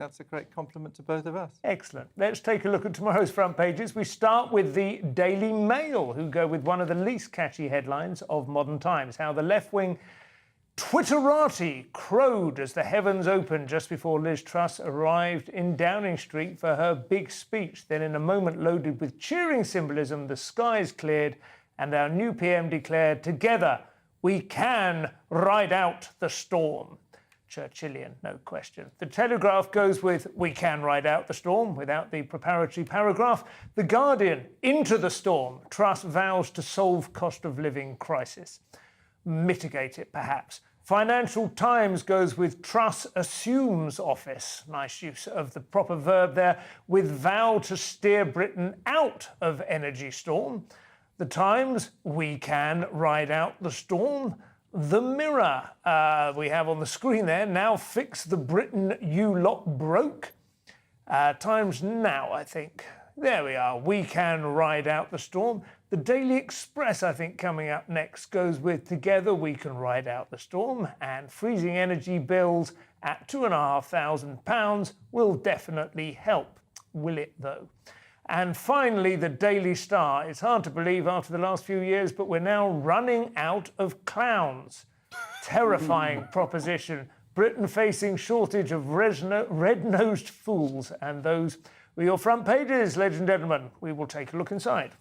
that's a great compliment to both of us. Excellent. Let's take a look at tomorrow's front pages. We start with the Daily Mail, who go with one of the least catchy headlines of modern times, how the left-wing Twitterati crowed as the heavens opened just before Liz Truss arrived in Downing Street for her big speech. Then, in a moment loaded with cheering symbolism, the skies cleared and our new PM declared, "Together we can ride out the storm." Churchillian, no question. The Telegraph goes with, "We can ride out the storm," without the preparatory paragraph. The Guardian, "Into the storm. Truss vows to solve cost of living crisis." Mitigate it, perhaps. Financial Times goes with, "Truss assumes office." Nice use of the proper verb there. "With vow to steer Britain out of energy storm." The Times, "We can ride out the storm." The Mirror, we have on the screen there, "Now fix the Britain you lot broke." Times Now, I think. There we are. "We can ride out the storm." The Daily Express, I think, coming up next, goes with, "Together we can ride out the storm." And freezing energy bills at £2,500 will definitely help. Will it, though? And finally, the Daily Star. It's hard to believe after the last few years, but we're now running out of clowns. Terrifying proposition. Britain facing shortage of red-nosed fools. And those were your front pages, ladies and gentlemen. We will take a look inside.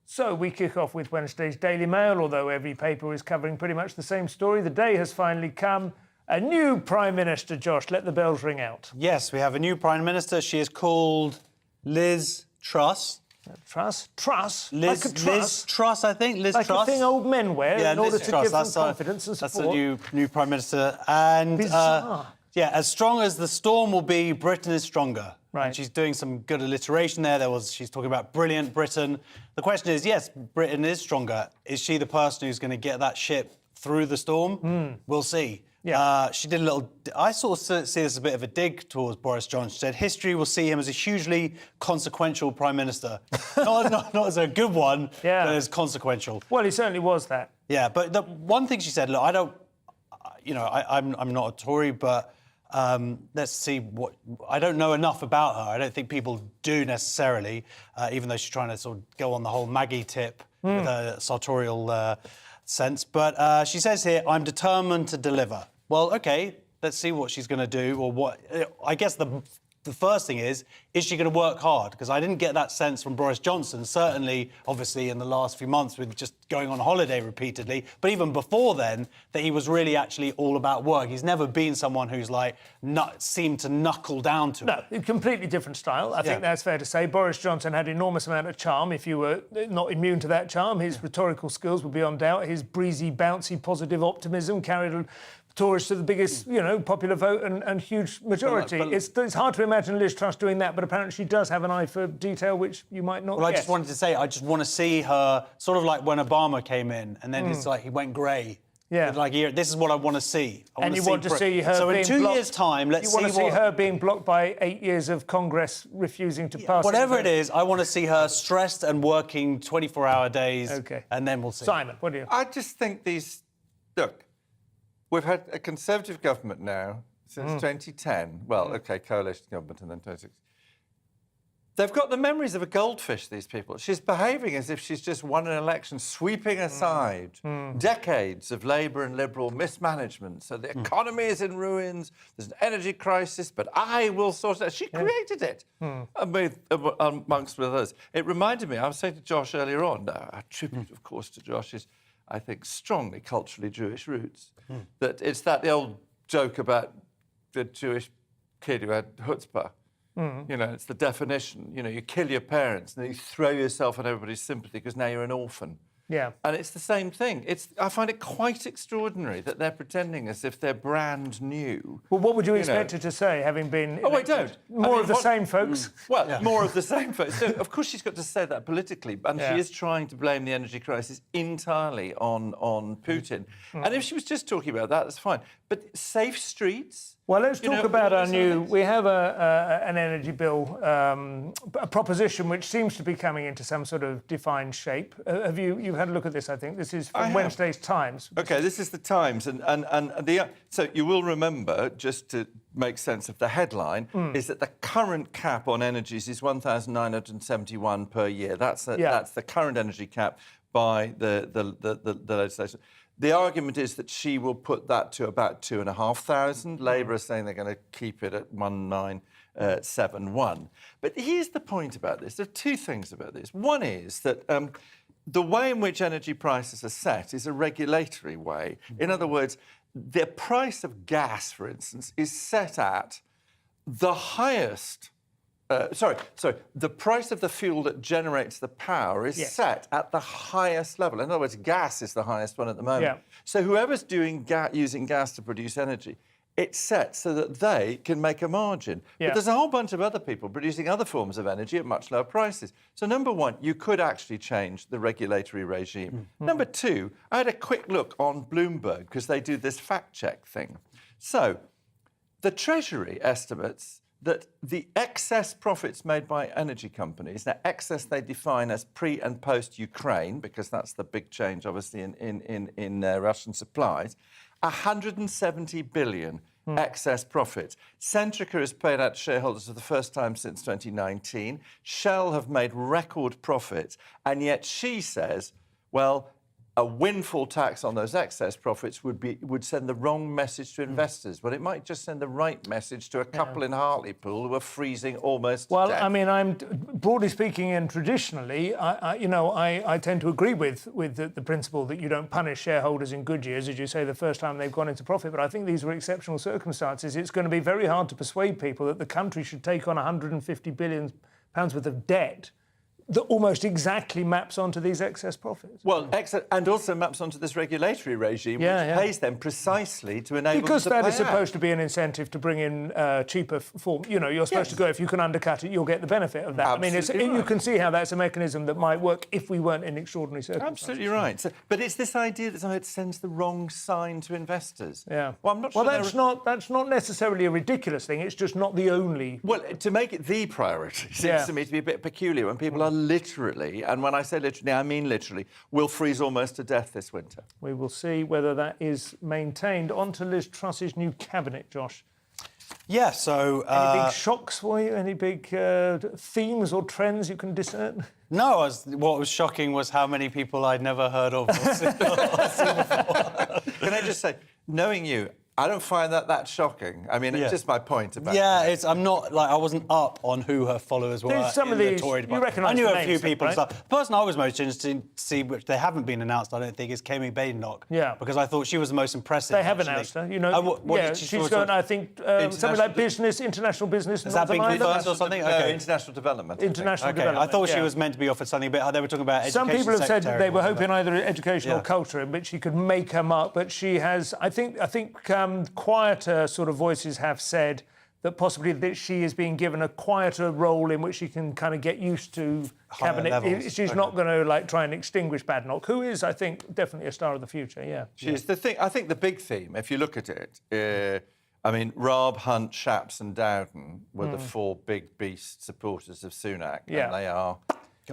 So we kick off with Wednesday's Daily Mail. Although every paper is covering pretty much the same story, the day has finally come. A new Prime Minister, Josh. Let the bells ring out. Yes, we have a new Prime Minister. She is called Liz Truss. Truss? Liz, like a truss? Liz Truss, I think. Liz like Truss. Like a thing old men wear in order to give them that's confidence and support. That's a new Prime Minister. And yeah, as strong as the storm will be, Britain is stronger. Right. And she's doing some good alliteration there. She's talking about brilliant Britain. The question is, yes, Britain is stronger. Is she the person who's going to get that ship through the storm? We'll see. Yeah. She did a little... I sort of see this as a bit of a dig towards Boris Johnson. She said history will see him as a hugely consequential Prime Minister. not as a good one, yeah, but as consequential. Well, he certainly was that. Yeah, but the one thing she said, look, I don't... You know, I'm not a Tory, but... let's see what... I don't know enough about her. I don't think people do necessarily, even though she's trying to sort of go on the whole Maggie tip with a sartorial sense. But she says here, "I'm determined to deliver." Well, OK, let's see what she's going to do, or what... I guess the first thing is she going to work hard? Because I didn't get that sense from Boris Johnson, certainly, obviously, in the last few months with just going on holiday repeatedly, but even before then, that he was really actually all about work. He's never been someone who's, like, seemed to knuckle down to it. No, a completely different style. I think that's fair to say. Boris Johnson had enormous amount of charm. If you were not immune to that charm, his rhetorical skills were beyond doubt. His breezy, bouncy, positive optimism carried Tories to the biggest, popular vote and huge majority. It's hard to imagine Liz Truss doing that, but apparently she does have an eye for detail, which you might not Well, guess. I just wanted to say, I just want to see her, sort of like when Obama came in, and then it's like he went grey. Yeah. Like, this is what I want to see. And you want to see her so being in 2 blocked. years' time, let's see what... You want to see her being blocked by 8 years of Congress refusing to pass... Whatever it is, I want to see her stressed and working 24-hour days, and then we'll see. Simon, what do you... I just think these... Look, we've had a Conservative government now since 2010. Well, OK, coalition government, and then 2016. They've got the memories of a goldfish, these people. She's behaving as if she's just won an election, sweeping aside decades of Labour and Liberal mismanagement. So the economy is in ruins, there's an energy crisis, but I will sort it out. She created it, amongst others. It reminded me, I was saying to Josh earlier on, a tribute, of course, to Josh's, I think, strongly culturally Jewish roots, that it's the old joke about the Jewish kid who had chutzpah. It's the definition. You kill your parents and then you throw yourself on everybody's sympathy because now you're an orphan. Yeah. And it's the same thing. I find it quite extraordinary that they're pretending as if they're brand new. Well, what would you expect her to say, having been... Oh, I don't. More of the same folks? Well, more of the same folks. So, of course, she's got to say that politically, and she is trying to blame the energy crisis entirely on Putin. And if she was just talking about that, that's fine. But safe streets... Well, let's talk about our new... things. We have an energy bill, a proposition which seems to be coming into some sort of defined shape. You've had a look at this, I think. This is from Wednesday's Times. OK, this is the Times. So you will remember, just to make sense of the headline, is that the current cap on energies is 1,971 per year. That's the current energy cap by the legislation. The argument is that she will put that to about 2,500. Labour are saying they're going to keep it at 1,971. But here's the point about this. There are two things about this. One is that the way in which energy prices are set is a regulatory way. In other words, the price of gas, for instance, is set at the highest... the price of the fuel that generates the power is set at the highest level. In other words, gas is the highest one at the moment. Yeah. So whoever's using gas to produce energy, it's set so that they can make a margin. Yeah. But there's a whole bunch of other people producing other forms of energy at much lower prices. So number one, you could actually change the regulatory regime. Number two, I had a quick look on Bloomberg because they do this fact check thing. So the Treasury estimates that the excess profits made by energy companies, now excess they define as pre and post Ukraine, because that's the big change, obviously, in Russian supplies, 170 billion excess profits. Centrica has paid out to shareholders for the first time since 2019. Shell have made record profits, and yet she says, well, a windfall tax on those excess profits would send the wrong message to investors. Well, it might just send the right message to a couple in Hartlepool who are freezing almost to death. I mean, I'm broadly speaking, and traditionally, I tend to agree with the principle that you don't punish shareholders in good years, as you say, the first time they've gone into profit. But I think these were exceptional circumstances. It's going to be very hard to persuade people that the country should take on £150 billion worth of debt that almost exactly maps onto these excess profits. Well, and also maps onto this regulatory regime, which pays them precisely to enable because them to that is pay supposed out. to be an incentive to bring in cheaper form. You know, you're supposed to go, if you can undercut it, you'll get the benefit of that. Absolutely I mean, you right. can see how that's a mechanism that might work if we weren't in extraordinary circumstances. Absolutely right. So, but it's this idea that somehow it sends the wrong sign to investors. Yeah. Well, I'm not sure that's not necessarily a ridiculous thing. It's just not the only. Well, to make it the priority seems to me to be a bit peculiar when people are literally, and when I say literally, I mean literally, will freeze almost to death this winter. We will see whether that is maintained. On to Liz Truss's new cabinet, Josh. Yeah, so... Any big shocks for you? Any big themes or trends you can discern? No, what was shocking was how many people I'd never heard of or seen before. Can I just say, knowing you, I don't find that shocking. I mean, it's just my point about it. I'm not, I wasn't up on who her followers were. There's some of the these, Tory you department. recognise I knew the a few names, people. right? The person I was most interested to see, which they haven't been announced, I don't think, is Kemi Badenoch. Yeah. Because I thought she was the most impressive. They have actually. announced her. You know, what did she she's going, I think, something like international business. Has that been confirmed or something? No, international development. International Okay, development. I thought she was meant to be offered something, but they were talking about education. Some people have said secretary they were or hoping whatever. either education or culture, but she could make her mark. But she has, I think, quieter sort of voices have said that possibly that she is being given a quieter role in which she can kind of get used to Higher cabinet. levels. She's not going to try and extinguish Badenoch, who is, I think, definitely a star of the future. Yeah, She's the thing. I think the big theme, if you look at it, I mean, Raab, Hunt, Shapps, and Dowden were the four big beast supporters of Sunak, and they are.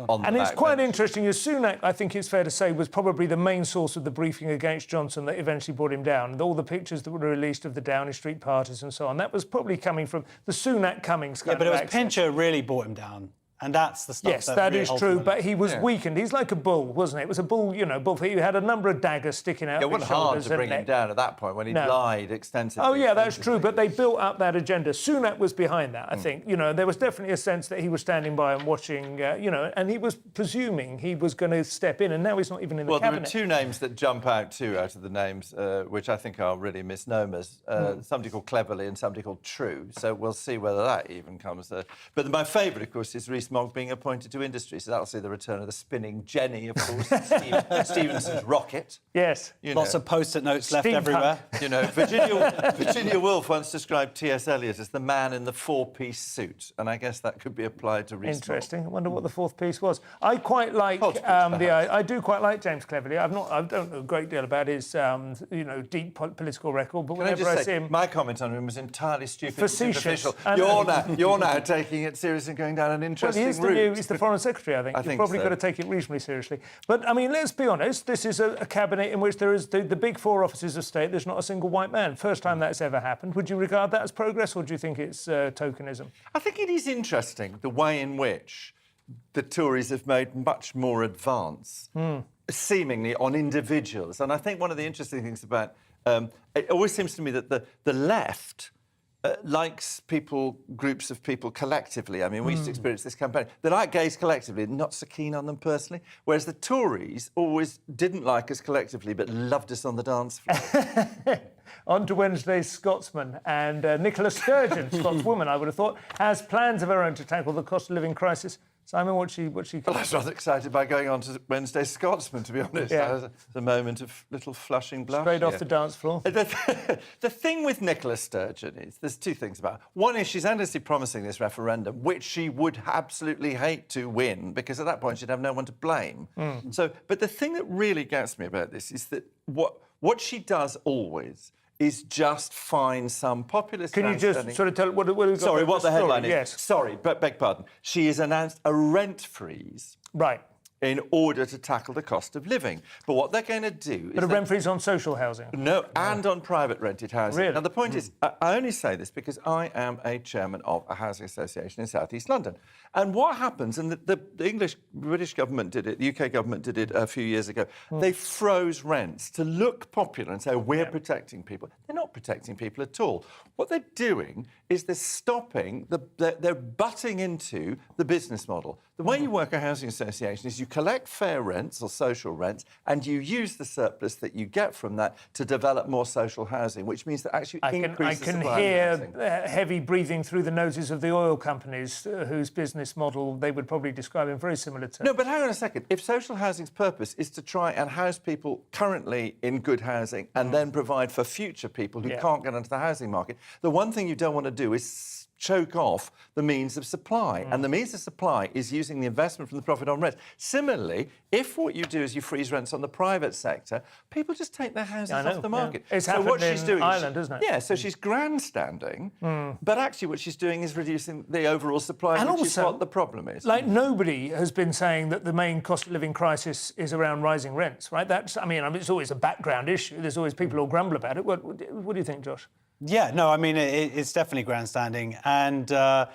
And it's quite interesting, as Sunak, I think it's fair to say, was probably the main source of the briefing against Johnson that eventually brought him down. And all the pictures that were released of the Downing Street parties and so on, that was probably coming from the Sunak Cummings kind of but it was access. Pincher really brought him down. And that's the stuff Yes, that is true, but he was weakened. He's like a bull, wasn't it? It was a bull, bull. He had a number of daggers sticking out of his It wasn't hard shoulders to bring and him down at that point when he lied extensively. Oh, yeah, that's true, but they built up that agenda. Sunak was behind that, I think. There was definitely a sense that he was standing by and watching, and he was presuming he was going to step in, and now he's not even in the cabinet. Well, there are two names that jump out, too, out of the names, which I think are really misnomers. Somebody called Cleverly and somebody called True, so we'll see whether that even comes. But my favourite, of course, is Rhys Rees-Mogg being appointed to industry. So that'll see the return of the spinning Jenny, of course, Stevenson's rocket. Yes. Lots of post-it notes left Steampunk. everywhere. You know, Virginia Woolf once described T.S. Eliot as the man in the four-piece suit, and I guess that could be applied to Rees-Mogg. Interesting. I wonder what the fourth piece was. I quite like I do quite like James Cleverly. I don't know a great deal about his deep political record, but Can I whenever just I see say, him, my comment on him was entirely stupid and Facetious. superficial. You're now taking it seriously and going down an interesting route. He's the Foreign Secretary, I think. You've probably got to take it reasonably seriously. But, I mean, let's be honest, this is a cabinet in which there is the big four offices of state, there's not a single white man. First time that's ever happened. Would you regard that as progress, or do you think it's tokenism? I think it is interesting, the way in which the Tories have made much more advance, seemingly, on individuals. And I think one of the interesting things about... it always seems to me that the left... likes groups of people collectively. I mean, we used to experience this campaign. They like gays collectively, not so keen on them personally. Whereas the Tories always didn't like us collectively, but loved us on the dance floor. On to Wednesday's Scotsman, and Nicola Sturgeon, Scotswoman, I would have thought, has plans of her own to tackle the cost of living crisis. Simon, what she? Well, I was rather excited by going on to Wednesday's Scotsman, to be honest. Yeah. That was a moment of little flushing blush. Straight off the dance floor. The thing with Nicola Sturgeon is, there's two things about her. One is she's endlessly promising this referendum, which she would absolutely hate to win, because at that point she'd have no one to blame. But the thing that really gets me about this is that what she does always is just find some populist... Can you just sort of tell what we've got? Sorry, what the headline is? Yes. Sorry, but beg pardon. She has announced a rent freeze... Right. ...in order to tackle the cost of living. But what they're going to do is... But a rent freeze on social housing? No, and on private rented housing. Really? Now, the point is, I only say this because I am a chairman of a housing association in South East London. And what happens, and the British government did it, the UK government did it a few years ago, they froze rents to look popular and say, we're protecting people. They're not protecting people at all. What they're doing is they're stopping, they're butting into the business model. The way you work a housing association is you collect fair rents or social rents, and you use the surplus that you get from that to develop more social housing, which means that actually increases the supply of housing. Heavy breathing through the noses of the oil companies, whose business model they would probably describe in very similar terms. No, but hang on a second. If social housing's purpose is to try and house people currently in good housing and then provide for future people who can't get onto the housing market, the one thing you don't want to do is choke off the means of supply. And the means of supply is using the investment from the profit on rent. Similarly, if what you do is you freeze rents on the private sector, people just take their houses off the market. Yeah. It's happened in Ireland, isn't it? Yeah, so she's grandstanding, but actually what she's doing is reducing the overall supply, and which also, is what the problem is. Like, nobody has been saying that the main cost of living crisis is around rising rents, right? I mean, it's always a background issue. There's always people who grumble about it. What do you think, Josh? Yeah, no, I mean, it's definitely grandstanding. And but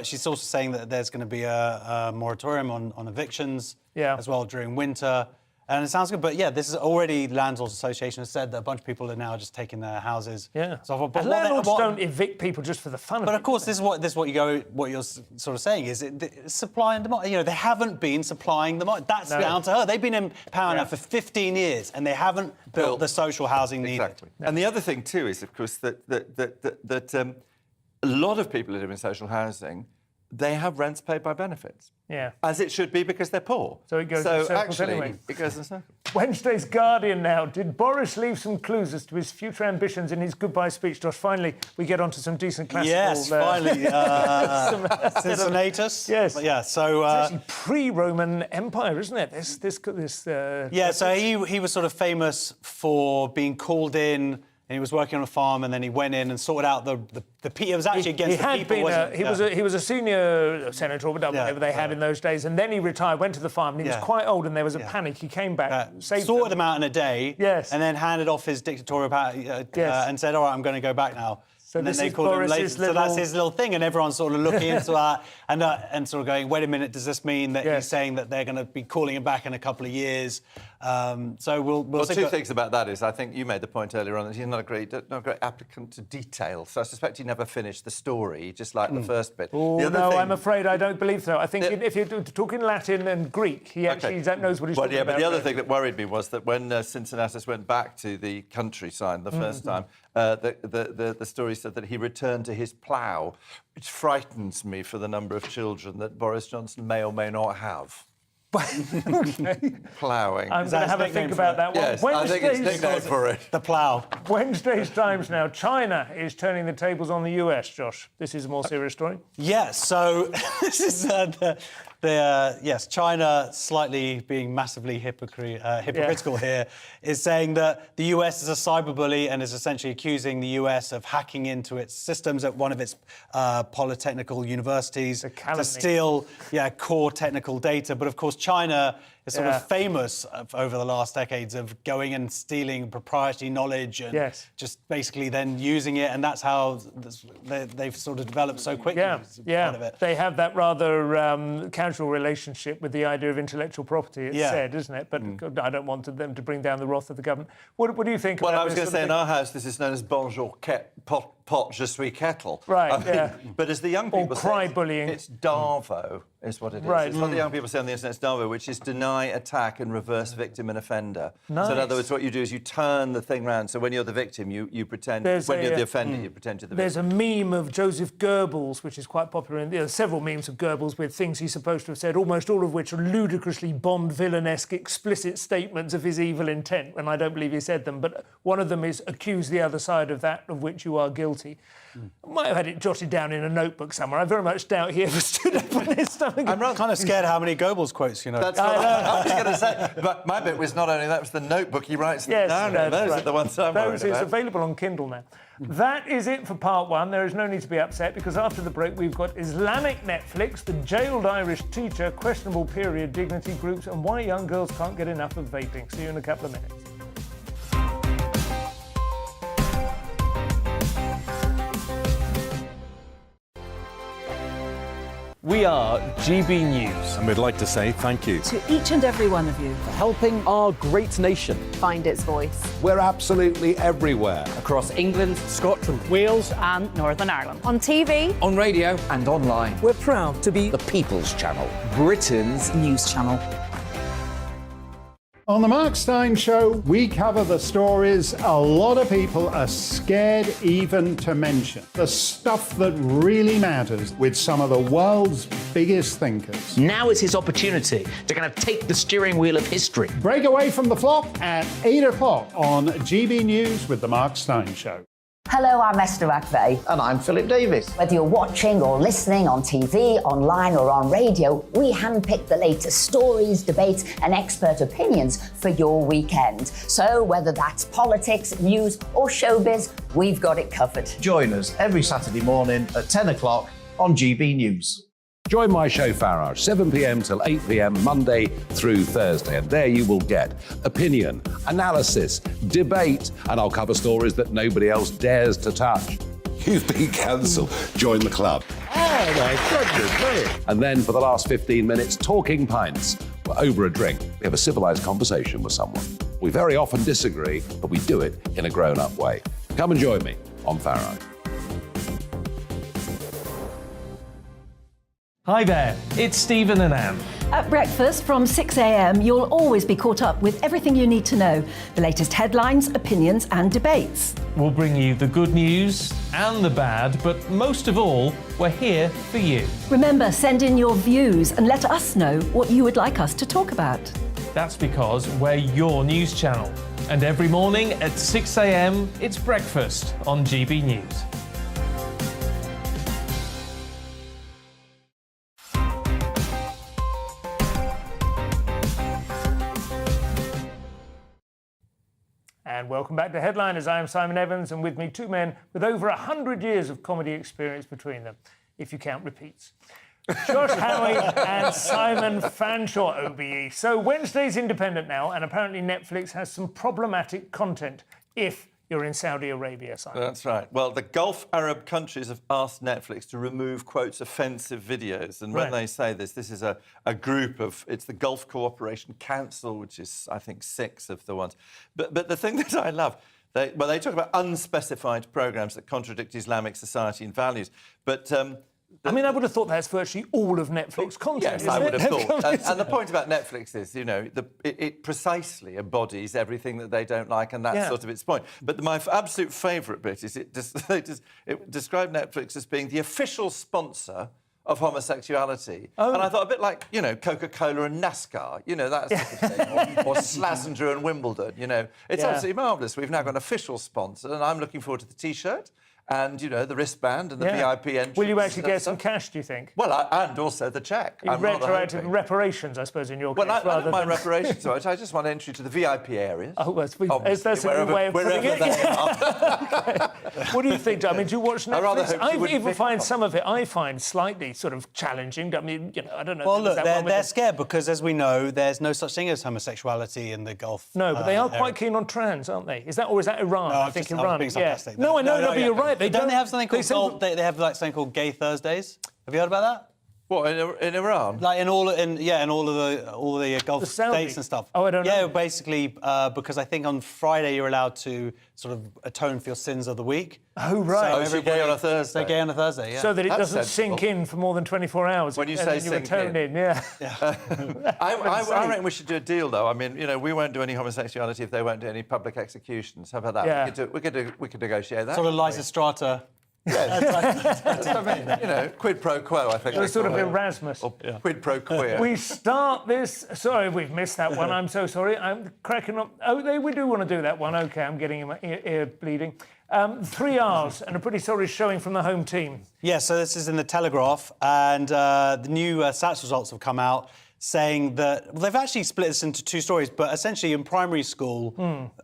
she's also saying that there's going to be a moratorium on evictions as well during winter. And it sounds good, but yeah, this is already Landlords Association has said that a bunch of people are now just taking their houses. Yeah. So, but and landlords don't evict people just for the fun of it. But of course, this is what you're sort of saying is supply and demand. You know, they haven't been supplying the market. That's down to her. They've been in power now for 15 years, and they haven't built the social housing needed. Exactly. And the other thing too is, of course, that a lot of people who live in social housing, they have rents paid by benefits. Yeah. As it should be, because they're poor. So it goes in circles anyway. It goes in circles. Wednesday's Guardian now. Did Boris leave some clues as to his future ambitions in his goodbye speech, Josh? Finally, we get onto some decent classical... Yes, finally. Cincinnatus. Yes. But yeah, so... it's actually pre-Roman Empire, isn't it? Yeah, so he was sort of famous for being called in, and he was working on a farm, and then he went in and sorted out the it was actually against the people, wasn't it? He was a senior senator, or whatever they had in those days, and then he retired, went to the farm, and he was quite old, and there was a panic. He came back, sorted them out in a day, and then handed off his dictatorial power and said, all right, I'm going to go back now. So and then this they is called him later. Boris's little... So that's his little thing, and everyone's sort of looking into that and sort of going, wait a minute, does this mean that he's saying that they're going to be calling him back in a couple of years? So we'll see. Two things about that is, I think you made the point earlier on that he's not a great applicant to detail. So I suspect he never finished the story, just like the first bit. Oh, no, I'm afraid I don't believe so. I think if you're talking Latin and Greek, he actually knows what he's talking about. But the other thing that worried me was that when Cincinnatus went back to the countryside the first time, the story said that he returned to his plough, which frightens me for the number of children that Boris Johnson may or may not have. Okay. Ploughing. I'm going to have a think about that one. Yes, I think it's nickname for it. The plough. Wednesday's Times now. China is turning the tables on the US, Josh. This is a more serious story. Yeah, so this is yes, China slightly being massively hypocritical here, is saying that the US is a cyberbully and is essentially accusing the US of hacking into its systems at one of its polytechnical universities to steal core technical data. But of course, China is sort of famous over the last decades of going and stealing proprietary knowledge and just basically then using it, and that's how they've sort of developed so quickly. Part of it. They have that rather casual relationship with the idea of intellectual property, it's said, isn't it? But I don't want them to bring down the wrath of the government. What do you think about this? Well, I was going to say, in our house, this is known as bonjour pot je suis kettle. Right, But as the young people say, cry bullying. It's Darvo, is what it is. Right. It's what the young people say on the internet, it's Darvo, which is deny, attack and reverse victim and offender. Nice. So in other words, what you do is you turn the thing round. So when you're the victim, you pretend, you're the offender, you pretend you're the victim. There's a meme of Joseph Goebbels, which is quite popular. There are several memes of Goebbels with things he's supposed to have said, almost all of which are ludicrously Bond villain-esque explicit statements of his evil intent, and I don't believe he said them, but one of them is accuse the other side of that of which you are guilty. I might have had it jotted down in a notebook somewhere. I very much doubt he ever stood up on his stomach. I'm kind of scared how many Goebbels quotes, you know. That's what I was going to say. But my bit was not only that, it was the notebook he writes down. Those are the ones I'm worried about. It's available on Kindle now. That is it for part one. There is no need to be upset because after the break we've got Islamic Netflix, the jailed Irish teacher, questionable period dignity groups, and why young girls can't get enough of vaping. See you in a couple of minutes. We are GB News. And we'd like to say thank you to each and every one of you for helping our great nation find its voice. We're absolutely everywhere. Across England, Scotland, Wales and Northern Ireland. On TV, on radio and online. We're proud to be the People's Channel, Britain's news channel. On the Mark Steyn Show, we cover the stories a lot of people are scared even to mention. The stuff that really matters with some of the world's biggest thinkers. Now is his opportunity to kind of take the steering wheel of history. Break away from the flock at 8 o'clock on GB News with the Mark Steyn Show. Hello, I'm Esther McVeigh. And I'm Philip Davis. Whether you're watching or listening on TV, online or on radio, we handpick the latest stories, debates and expert opinions for your weekend. So whether that's politics, news or showbiz, we've got it covered. Join us every Saturday morning at 10 o'clock on GB News. Join my show Farage, 7 p.m. till 8 p.m. Monday through Thursday. And there you will get opinion, analysis, debate, and I'll cover stories that nobody else dares to touch. You've been cancelled. Join the club. Oh, my goodness. And then for the last 15 minutes, talking pints. We're over a drink. We have a civilised conversation with someone. We very often disagree, but we do it in a grown-up way. Come and join me on Farage. Hi there, it's Stephen and Anne. At breakfast from 6 a.m, you'll always be caught up with everything you need to know, the latest headlines, opinions and debates. We'll bring you the good news and the bad, but most of all, we're here for you. Remember, send in your views and let us know what you would like us to talk about. That's because we're your news channel. And every morning at 6 a.m, it's breakfast on GB News. And welcome back to Headliners. I am Simon Evans, and with me two men with over 100 years of comedy experience between them, if you count repeats. Josh Howie and Simon Fanshawe, OBE. So Wednesday's independent now, and apparently Netflix has some problematic content if you're in Saudi Arabia, Simon. That's right. Well, the Gulf Arab countries have asked Netflix to remove, quotes, offensive videos. And when they say this is a group of, it's the Gulf Cooperation Council, which is, I think, 6 of the ones. But the thing that I love, they talk about unspecified programmes that contradict Islamic society and values. But I mean, I would have thought that's virtually all of Netflix content. Yes, I would have thought. Isn't it? And the point about Netflix is, you know, it precisely embodies everything that they don't like, and that's sort of its point. But my absolute favourite bit is it described Netflix as being the official sponsor of homosexuality. Oh. And I thought, a bit like, you know, Coca-Cola and NASCAR, you know, that sort of thing, or Slazenger and Wimbledon, you know. It's absolutely marvellous. We've now got an official sponsor, and I'm looking forward to the T-shirt and, you know, the wristband and the VIP entry. Will you actually get some cash, do you think? Well, and also the cheque. Retroactive reparations, I suppose, in your case. Well, I don't mind reparations, so I just want entry to the VIP areas. Oh, that's a good way of putting it. They are. Okay. What do you think, John? I mean, do you watch Netflix? I rather hope you wouldn't even pick find up. some of it, I find slightly sort of challenging. I mean, you know, I don't know. Well, There's look, that one with they're the- scared because, as we know, there's no such thing as homosexuality in the Gulf. No, but they are area. quite keen on trans, aren't they? Is that Iran? No, I think I was Iran. being sarcastic. No, I know, but you're right. Don't they have something called they they have like something called Gay Thursdays? Have you heard about that? What, in Iran? Like in all of the Gulf The Saudi? states and stuff. Oh, I don't know. Yeah, basically because I think on Friday you're allowed to sort of atone for your sins of the week. Oh, right. So gay on a Thursday? So gay on a Thursday, yeah. So that it That's doesn't sensible. sink in for more than 24 hours. When you and say then sink atone in. yeah. I reckon we should do a deal, though. I mean, you know, we won't do any homosexuality if they won't do any public executions. How about that? Yeah. We could negotiate that. Sort of Lysistrata. That's what I mean. You know, quid pro quo, I think. It was sort of Erasmus. Or quid pro queer. We start this. Sorry, we've missed that one. I'm so sorry. I'm cracking up. Oh, we do want to do that one. OK, I'm getting my ear bleeding. 3 R's and a pretty solid showing from the home team. Yeah, so this is in the Telegraph, and the new SATS results have come out saying that they've actually split this into two stories, but essentially in primary school,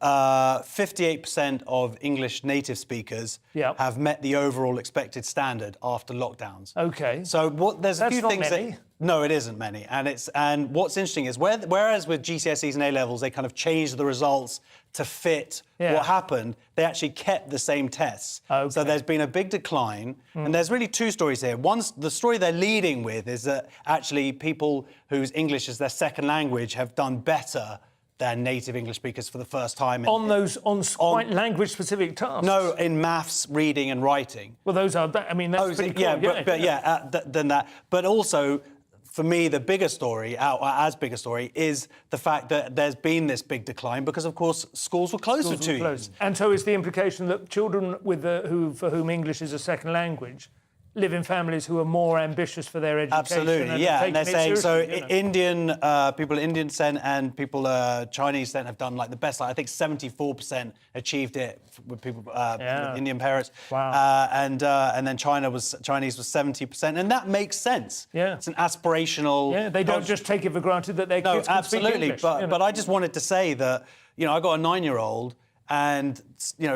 58% of English native speakers have met the overall expected standard after lockdowns. OK. So there's a That's few not things many. that... No, it isn't many. And what's interesting is whereas with GCSEs and A-levels, they kind of changed the results to fit what happened, they actually kept the same tests. Okay. So there's been a big decline. And there's really two stories here. The story they're leading with is that actually people whose English is their second language have done better than native English speakers for the first time. On quite language-specific tasks? No, in maths, reading and writing. Well, those are... I mean, that's pretty cool. Yeah, than that. But also... For me, the bigger story, as big a story, is the fact that there's been this big decline because, of course, schools were closed for 2 years. And so is the implication that children for whom English is a second language live in families who are more ambitious for their education. Absolutely, yeah. And they're saying so. Indian People Indian descent and people Chinese descent have done like the best. Like, I think 74% achieved it with people with Indian parents. Wow. And then Chinese was 70%, and that makes sense. Yeah, it's an aspirational. Yeah, they don't just take it for granted that their kids can speak English. But I just wanted to say that I got a 9-year-old. And,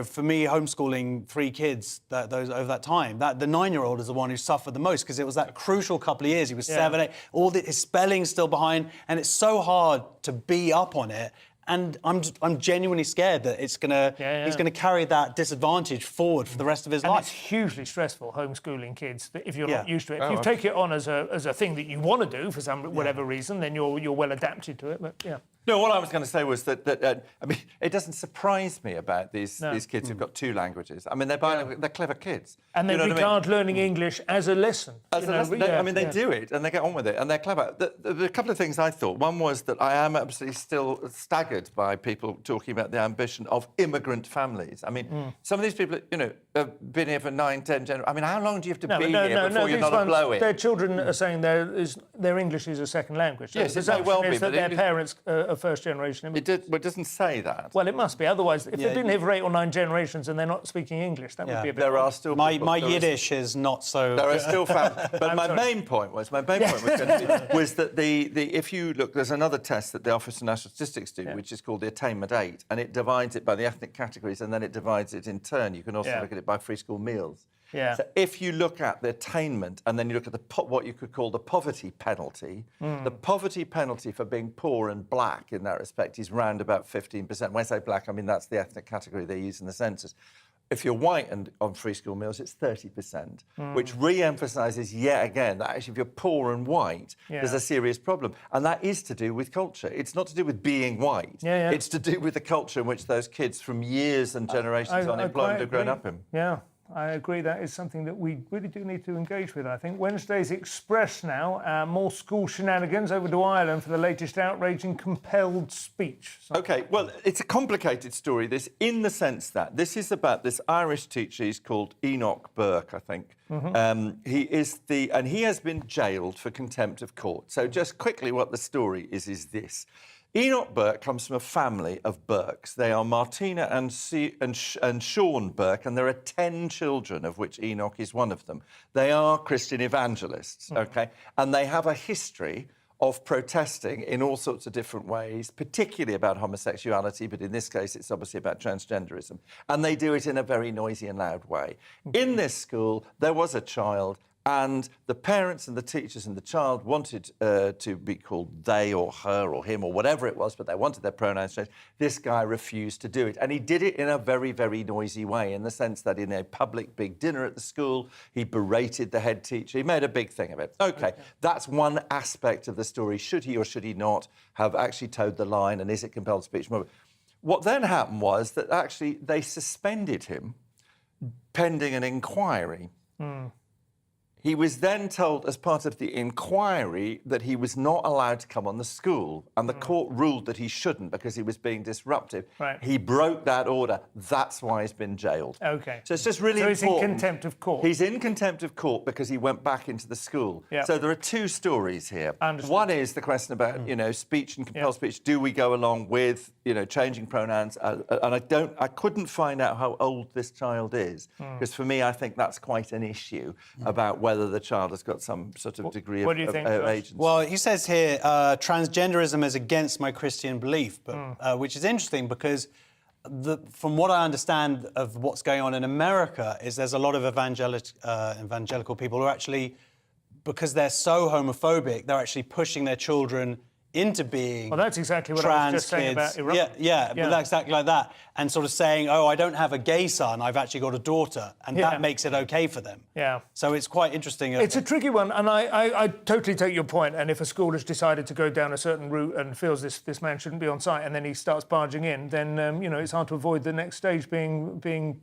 for me, homeschooling 3 kids over that time, the 9-year-old is the one who suffered the most because it was that crucial couple of years. He was 7, 8, his spelling's still behind, and it's so hard to be up on it. And I'm genuinely scared that he's going to carry that disadvantage forward for the rest of his life. It's hugely stressful homeschooling kids if you're not used to it. If you take it on as a thing that you want to do for whatever reason, then you're well adapted to it. But No, what I was going to say was that I mean, it doesn't surprise me about these kids who've got 2 languages. I mean, they're clever kids. And they regard learning English as a lesson. I mean, they do it and they get on with it and they're clever. A couple of things I thought. One was that I am absolutely still staggered by people talking about the ambition of immigrant families. I mean, some of these people, have been here for 9, 10 generations. I mean, how long do you have to be here before you're not a blow-in? Their children are saying their English is a second language. So yes, it may well be. That their parents are first-generation immigrants. But it doesn't say that. Well, it must be. Otherwise, if they've been here for 8 or 9 generations and they're not speaking English, that would be a bit... There are still... My Yiddish is not so... There are still families. But my main point was going to be, was that if you look, there's another test that the Office for National Statistics do, which is called the Attainment 8, and it divides it by the ethnic categories, and then it divides it in turn. You can also look at it by free school meals. Yeah. So if you look at the attainment and then you look at what you could call the poverty penalty, the poverty penalty for being poor and black in that respect is round about 15%. When I say black, I mean that's the ethnic category they use in the census. If you're white and on free school meals, it's 30%, which re-emphasises yet again that actually if you're poor and white, there's a serious problem. And that is to do with culture. It's not to do with being white. It's to do with the culture in which those kids from years and generations of unemployment have grown up in. Yeah. I agree. That is something that we really do need to engage with, I think. Wednesday's Express now. More school shenanigans over to Ireland for the latest outrage in compelled speech. OK, well, it's a complicated story, this, in the sense that this is about this Irish teacher. He's called Enoch Burke, I think. He has been jailed for contempt of court. So just quickly what the story is this. Enoch Burke comes from a family of Burkes. They are Martina and Sean Burke, and there are 10 children, of which Enoch is one of them. They are Christian evangelists, OK? And they have a history of protesting in all sorts of different ways, particularly about homosexuality, but in this case, it's obviously about transgenderism. And they do it in a very noisy and loud way. In this school, there was a child, and the parents and the teachers and the child wanted to be called they or her or him or whatever it was, but they wanted their pronouns changed. This guy refused to do it. And he did it in a very, very noisy way, in the sense that in a public big dinner at the school, he berated the head teacher. He made a big thing of it. OK, that's one aspect of the story. Should he or should he not have actually towed the line, and is it compelled speech? What then happened was that actually they suspended him pending an inquiry. He was then told, as part of the inquiry, that he was not allowed to come on the school, and the court ruled that he shouldn't because he was being disruptive. Right. He broke that order. That's why he's been jailed. OK. So it's just really so important. he's in contempt of court? He's in contempt of court because he went back into the school. Yep. So there are two stories here. Understood. One is the question about, speech and compelled speech. Do we go along with, changing pronouns? And I couldn't find out how old this child is, because for me, I think that's quite an issue about whether the child has got some sort of degree of agency. Well, he says here, transgenderism is against my Christian belief, but which is interesting because from what I understand of what's going on in America is there's a lot of evangelical people who are actually, because they're so homophobic, they're actually pushing their children into being Well, that's exactly what I was just saying about Iran. Yeah, but that's exactly like that. And sort of saying, I don't have a gay son, I've actually got a daughter. And that makes it OK for them. Yeah. So it's quite interesting. It's a tricky one, and I totally take your point. And if a school has decided to go down a certain route and feels this man shouldn't be on site, and then he starts barging in, then, it's hard to avoid the next stage being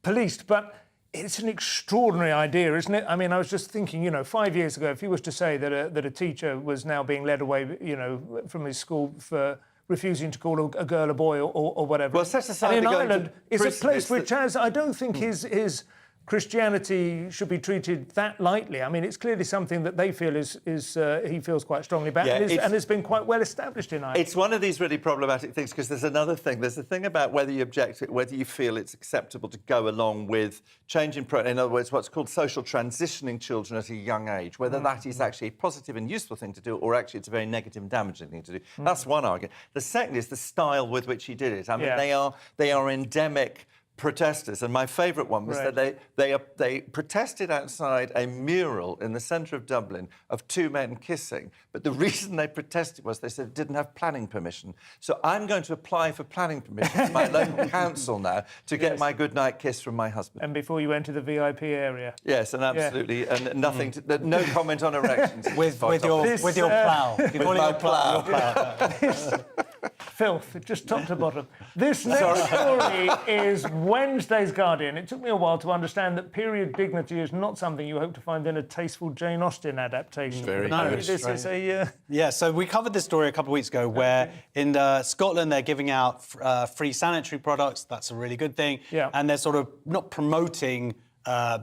policed. But it's an extraordinary idea, isn't it? I mean, I was just thinking, 5 years ago, if he was to say that a teacher was now being led away, from his school for refusing to call a girl a boy or whatever. Well, set aside and in the going Ireland, to it's a prison, place it's which has, I don't think his Christianity should be treated that lightly. I mean, it's clearly something that they feel he feels quite strongly about, and it's been quite well established in Ireland. It's one of these really problematic things, because there's another thing. There's a thing about whether you object to it, whether you feel it's acceptable to go along with changing, in other words, what's called social transitioning children at a young age, whether that is actually a positive and useful thing to do, or actually it's a very negative and damaging thing to do. That's one argument. The second is the style with which he did it. I mean, they are endemic protesters, and my favourite one was that they protested outside a mural in the centre of Dublin of two men kissing, but the reason they protested was they said it didn't have planning permission. So I'm going to apply for planning permission to my local council now to get my goodnight kiss from my husband. And before you enter the VIP area. Yes, and absolutely, and nothing. No comment on erections. with your plough. With my plough. Filth, just top to bottom. This next story is Wednesday's Guardian. It took me a while to understand that period dignity is not something you hope to find in a tasteful Jane Austen adaptation. Very This is a... Yeah, so we covered this story a couple of weeks ago where in Scotland they're giving out free sanitary products. That's a really good thing. Yeah. And they're sort of not promoting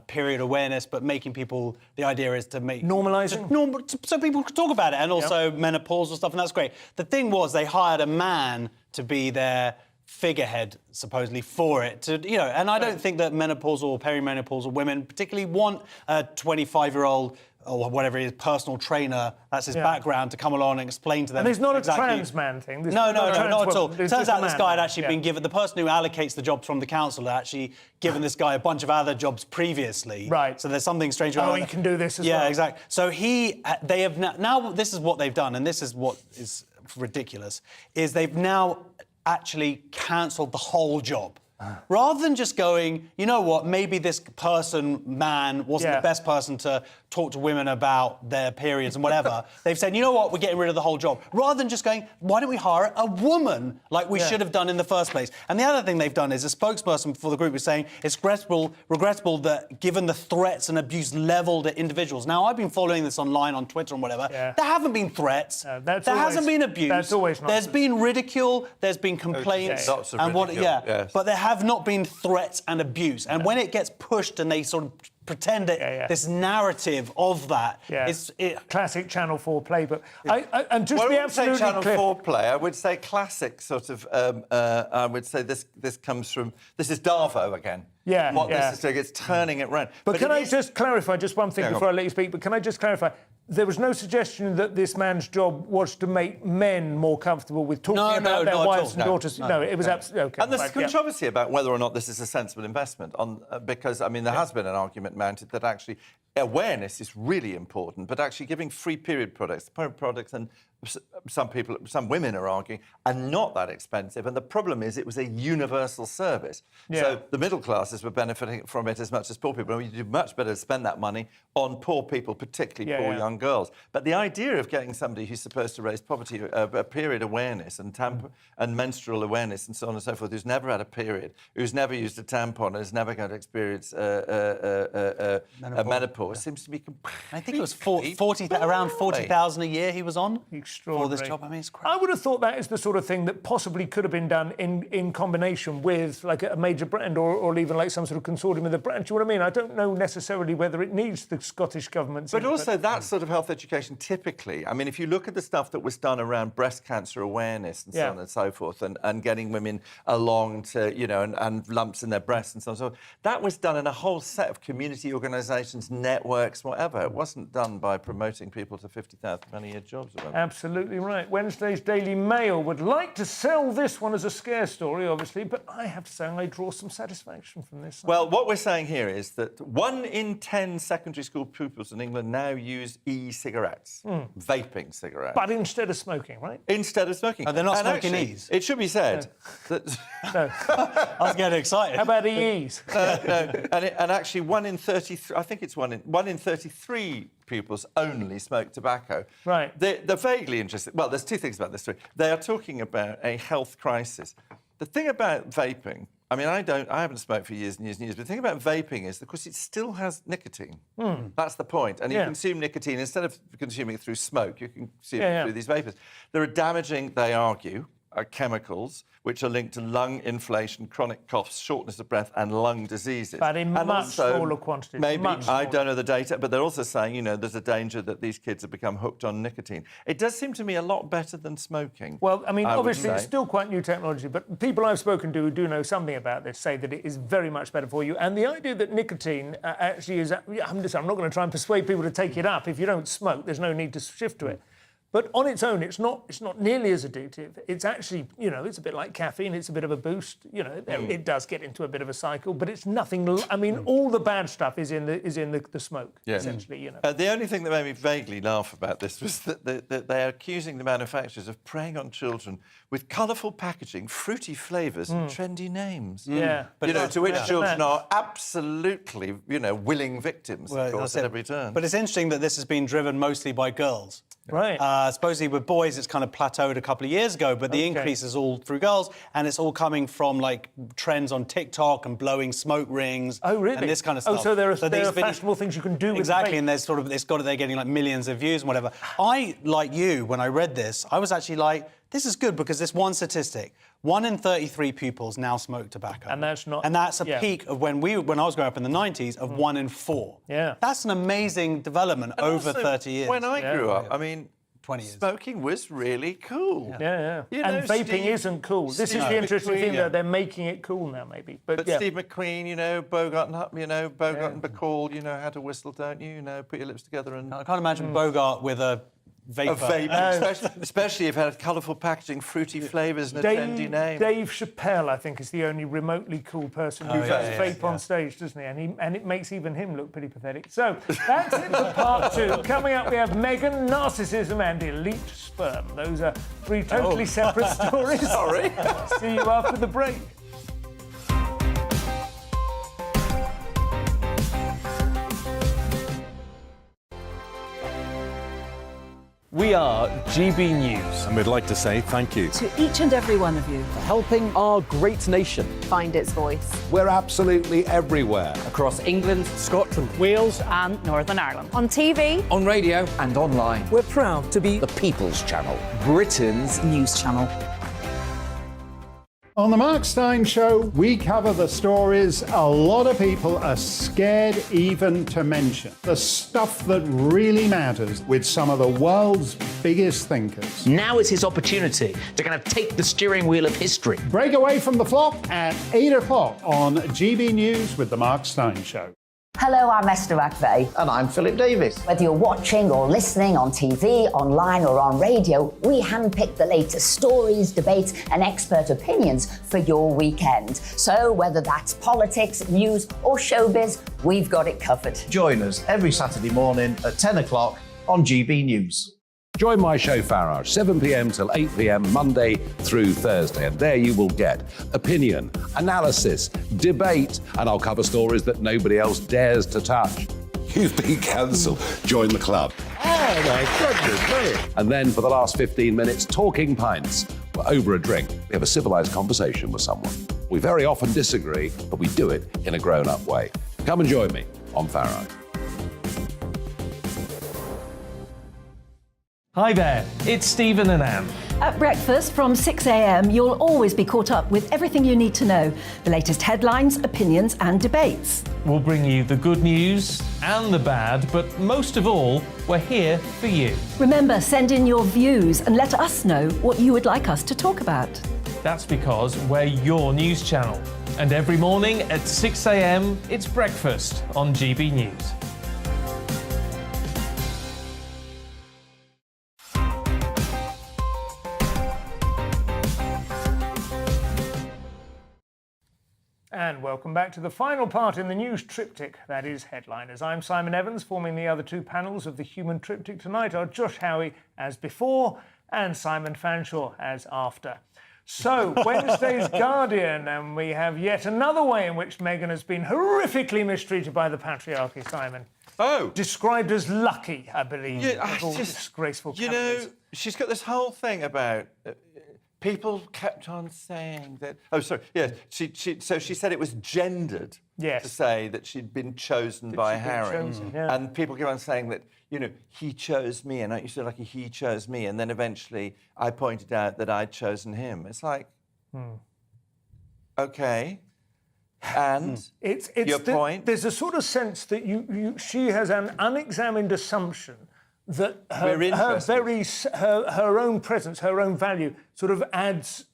period awareness, but making people, the idea is to make... Normalising? So people can talk about it, and also menopausal stuff, and that's great. The thing was they hired a man to be their figurehead, supposedly, for it. And I don't think that menopausal or perimenopausal women particularly want a 25-year-old or whatever it is, personal trainer, that's his background, to come along and explain to them. And it's not a trans man thing. No, not at all. Turns out this guy had actually been given, the person who allocates the jobs from the council had actually given this guy a bunch of other jobs previously. Right. So there's something strange about that. he can do this as well. Yeah, exactly. So they have now, this is what they've done, and this is what is ridiculous, is they've now actually cancelled the whole job. rather than just going, you know what, maybe this man wasn't the best person to talk to women about their periods and whatever. They've said, you know what, we're getting rid of the whole job. Rather than just going, why don't we hire a woman like we should have done in the first place? And the other thing they've done is a spokesperson for the group is saying it's regrettable that given the threats and abuse levelled at individuals. Now, I've been following this online on Twitter and whatever. There haven't been threats. There hasn't been abuse. That's always nonsense. There's been ridicule. There's been complaints. Lots of and ridicule, yes. But there have not been threats and abuse. And when it gets pushed and they sort of pretend that this narrative of that is classic Channel 4 play. But and just well, be I wouldn't say absolutely Channel clear. 4 play. I would say classic sort of. I would say this comes from. This is Darvo again. What this is doing, it's turning it round. But can I just clarify just one thing before I let you speak? But can I just clarify? There was no suggestion that this man's job was to make men more comfortable with talking about their wives and daughters. No, it was absolutely okay. And there's controversy about whether or not this is a sensible investment, because I mean there has been an argument mounted that actually awareness is really important, but actually giving free period products, and some women are arguing, are not that expensive. And the problem is it was a universal service. So the middle classes were benefiting from it as much as poor people. And you do much better to spend that money on poor people, particularly poor young girls. But the idea of getting somebody who's supposed to raise poverty, period awareness and menstrual awareness and so on and so forth, who's never had a period, who's never used a tampon, and is never going to experience menopause, seems to be completely... I think it was around 40,000 a year he was on for this job. I mean, it's crazy. I would have thought that is the sort of thing that possibly could have been done in combination with like a major brand or even like some sort of consortium with a brand. Do you know what I mean? I don't know necessarily whether it needs the Scottish government's... But also that sort of health education, typically, I mean, if you look at the stuff that was done around breast cancer awareness and so on and so forth, and getting women along to, you know, and lumps in their breasts and so on and so forth, that was done in a whole set of community organisations, networks, whatever. It wasn't done by promoting people to 50,000 a year jobs. Or whatever. Absolutely right. Wednesday's Daily Mail would like to sell this one as a scare story, obviously, but I have to say I draw some satisfaction from this. Well, what we're saying here is that 1 in 10 secondary school pupils in England now use e-cigarettes, vaping cigarettes. But instead of smoking, right? Instead of smoking. They're not smoking actually, E's. It should be said that... I was getting excited. How about EEs? And actually 1 in 33, I think it's 1 in 33 pupils only smoke tobacco. Right. They're vaguely interested. Well, there's two things about this story. They are talking about a health crisis. The thing about vaping, I mean, I haven't smoked for years and years and years, but the thing about vaping is, of course, it still has nicotine. That's the point. And you consume nicotine, instead of consuming it through smoke, you can consume it through these vapors. There are damaging, they argue, chemicals which are linked to lung inflammation, chronic coughs, shortness of breath and lung diseases. But in and much also, smaller quantities. Maybe, much I smaller. don't know the data, but they're also saying, you know, there's a danger that these kids have become hooked on nicotine. It does seem to me a lot better than smoking. Well, I mean, obviously would it's say. still quite new technology, but people I've spoken to who do know something about this say that it is very much better for you. And the idea that nicotine actually is... I'm not going to try and persuade people to take it up. If you don't smoke, there's no need to shift to it. But on its own, it's not nearly as addictive. It's actually, you know, it's a bit like caffeine. It's a bit of a boost. You know, it does get into a bit of a cycle, but it's nothing. I mean, all the bad stuff is in the smoke, essentially. You know. The only thing that made me vaguely laugh about this was that they're accusing the manufacturers of preying on children with colourful packaging, fruity flavours, and trendy names. Yeah, but you know, to which children are absolutely, you know, willing victims, of course, at every turn. But it's interesting that this has been driven mostly by girls. Right. Supposedly with boys, it's kind of plateaued a couple of years ago, but the increase is all through girls, and it's all coming from like trends on TikTok and blowing smoke rings. Oh, really? And this kind of stuff. Oh, so there are fashionable things you can do with exactly, vape. and there's sort of they're getting like millions of views and whatever. I, like you, when I read this, I was actually like, this is good because this one statistic: 1 in 33 pupils now smoke tobacco, and that's not. And that's a peak of when I was growing up in the 90s of 1 in 4. Yeah, that's an amazing development and over also, 30 years. When I grew up, I mean. 20 years. Smoking was really cool. Yeah. You and know, vaping isn't cool. This is the interesting thing, that they're making it cool now, maybe. But Steve McQueen, you know, Bogart and Bacall, you know how to whistle, don't you? You know, put your lips together and... I can't imagine Bogart with a vapor. A vape, especially if it had colourful packaging, fruity flavours and a trendy name. Dave Chappelle, I think, is the only remotely cool person who does vape on stage, doesn't he? And it makes even him look pretty pathetic. So that's it for part 2. Coming up, we have Meghan, narcissism and elite sperm. Those are 3 totally separate stories. Sorry. See you after the break. We are GB News. And we'd like to say thank you To each and every one of you. Helping our great nation. Find its voice. We're absolutely everywhere. Across England, Scotland, Wales and Northern Ireland. On TV. on radio, and online. We're proud to be The People's Channel. Britain's News channel. On the Mark Steyn Show, we cover the stories a lot of people are scared even to mention. The stuff that really matters with some of the world's biggest thinkers. Now is his opportunity to kind of take the steering wheel of history. Break away from the flop at 8 o'clock on GB News with the Mark Steyn Show. Hello, I'm Esther McVeigh. And I'm Philip Davis. Whether you're watching or listening on TV, online or on radio, we handpick the latest stories, debates and expert opinions for your weekend. So whether that's politics, news or showbiz, we've got it covered. Join us every Saturday morning at 10 o'clock on GB News. Join my show Farage, 7 p.m. till 8 p.m. Monday through Thursday, and there you will get opinion, analysis, debate, and I'll cover stories that nobody else dares to touch. You've been cancelled. Join the club. Oh my goodness me. And then for the last 15 minutes, talking pints. We're over a drink. We have a civilised conversation with someone. We very often disagree, but we do it in a grown-up way. Come and join me on Farage. Hi there, it's Stephen and Anne. At breakfast from 6 a.m, you'll always be caught up with everything you need to know, the latest headlines, opinions and debates. We'll bring you the good news and the bad, but most of all, we're here for you. Remember, send in your views and let us know what you would like us to talk about. That's because we're your news channel. And every morning at 6 a.m, it's breakfast on GB News. And welcome back to the final part in the news triptych, that is Headliners. I'm Simon Evans. Forming the other two panels of the human triptych tonight are Josh Howie as before and Simon Fanshawe as after. So, Wednesday's Guardian, and we have yet another way in which Meghan has been horrifically mistreated by the patriarchy, Simon. Oh. Described as lucky, I believe. Yeah, of all disgraceful you companies. know, she's got this whole thing about... people kept on saying that... Oh, sorry. Yes. So she said it was gendered Yes. to say that she'd been chosen by she'd been Harry. chosen, yeah. And people kept on saying that, you know, he chose me, and you said like he chose me, and then eventually I pointed out that I'd chosen him. It's like, OK. And It's your point? There's a sort of sense that she has an unexamined assumption that We're interested. her own presence, her own value, sort of adds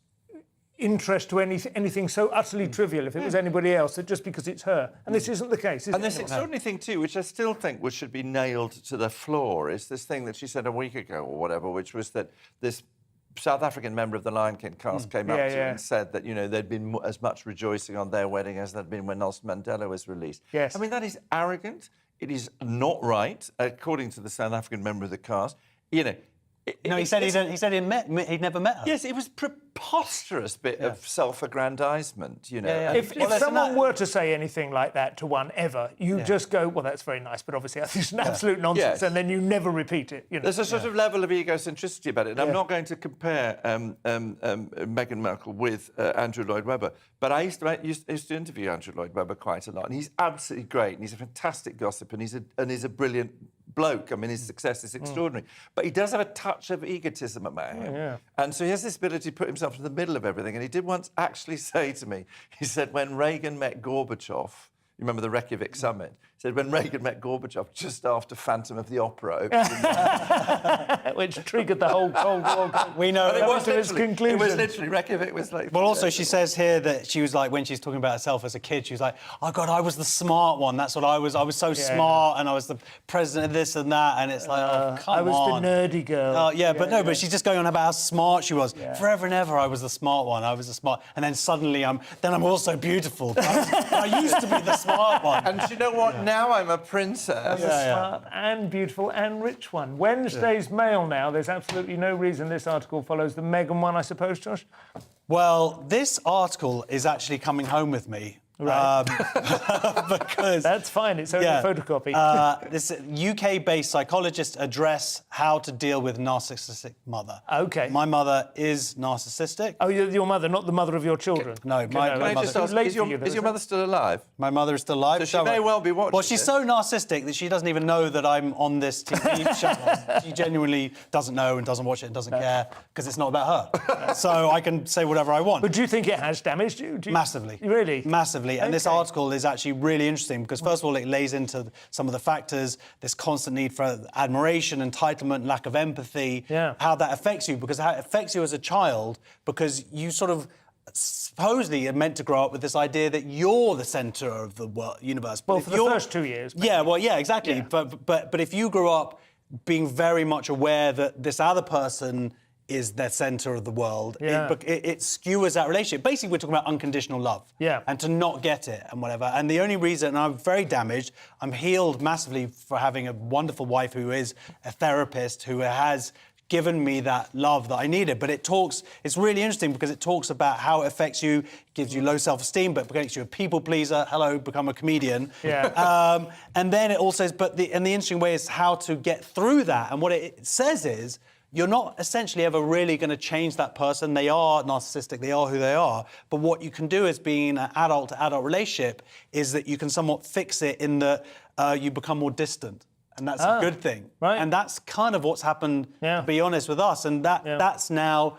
interest to anything so utterly trivial if it was anybody else, that just because it's her. And this isn't the case, is And it? this extraordinary thing, too, which I still think should be nailed to the floor, is this thing that she said a week ago or whatever, which was that this South African member of the Lion King cast came up to her and said that, you know, there'd been as much rejoicing on their wedding as there'd been when Nelson Mandela was released. Yes. I mean, that is arrogant. It is not right, according to the South African member of the cast. You know... No, he said he'd never met her. Yes, it was preposterous bit of self-aggrandisement, you know. Yeah. If someone were to say anything like that to one ever, you just go, well, that's very nice, but obviously that's an absolute nonsense, and then you never repeat it. You know? There's a sort of level of egocentricity about it, and I'm not going to compare Meghan Markle with Andrew Lloyd Webber, but I used to interview Andrew Lloyd Webber quite a lot, and he's absolutely great, and he's a fantastic gossip, and he's a brilliant bloke. I mean, his success is extraordinary. But he does have a touch of egotism about him. Yeah. And so he has this ability to put himself in the middle of everything. And he did once actually say to me, he said, when Reagan met Gorbachev, you remember the Reykjavik summit? He said, when Reagan met Gorbachev just after Phantom of the Opera opened, which triggered the whole Cold War. We know it was to its conclusion. It was literally, Reykjavik was like... Well, also, she says here that she was like, when she's talking about herself as a kid, she was like, oh, God, I was the smart one. That's what I was. I was so smart, and I was the president of this and that, and it's like, oh, come on. I was the nerdy girl. But she's just going on about how smart she was. Yeah. Forever and ever, I was the smart one. I was the smart... And then suddenly, I'm also beautiful. I used to be the smart one. And do you know what? Now I'm a princess. Smart and beautiful and rich one. Wednesday's Mail now. There's absolutely no reason this article follows the Meghan one, I suppose, Josh? Well, this article is actually coming home with me because that's fine. It's only a photocopy. This UK-based psychologists address how to deal with narcissistic mother. Okay. My mother is narcissistic. Oh, your mother, not the mother of your children. No, my Can I mother. just ask, is your mother still alive? My mother is still alive. So she may well be watching Well, she's so narcissistic that she doesn't even know that I'm on this TV channel. She genuinely doesn't know and doesn't watch it and doesn't care because it's not about her. So I can say whatever I want. But do you think it has damaged you? Massively. Really? Massively. And this article is actually really interesting because, first of all, it lays into some of the factors, this constant need for admiration, entitlement, lack of empathy, how that affects you, because how it affects you as a child, because you sort of supposedly are meant to grow up with this idea that you're the centre of the universe. But well, for the first 2 years. Maybe. Yeah, well, yeah, exactly. Yeah. But if you grew up being very much aware that this other person is the centre of the world, it skewers that relationship. Basically, we're talking about unconditional love. Yeah. And to not get it and whatever. And the only reason, and I'm very damaged, I'm healed massively for having a wonderful wife who is a therapist, who has given me that love that I needed. But it's really interesting because it talks about how it affects you, gives you low self-esteem, but makes you a people pleaser. Hello, become a comedian. Yeah. And then it also says, the interesting way is how to get through that. And what it says is, you're not essentially ever really going to change that person. They are narcissistic, they are who they are. But what you can do as being an adult-to-adult relationship is that you can somewhat fix it in that you become more distant. And that's a good thing. Right. And that's kind of what's happened, to be honest, with us. And that's now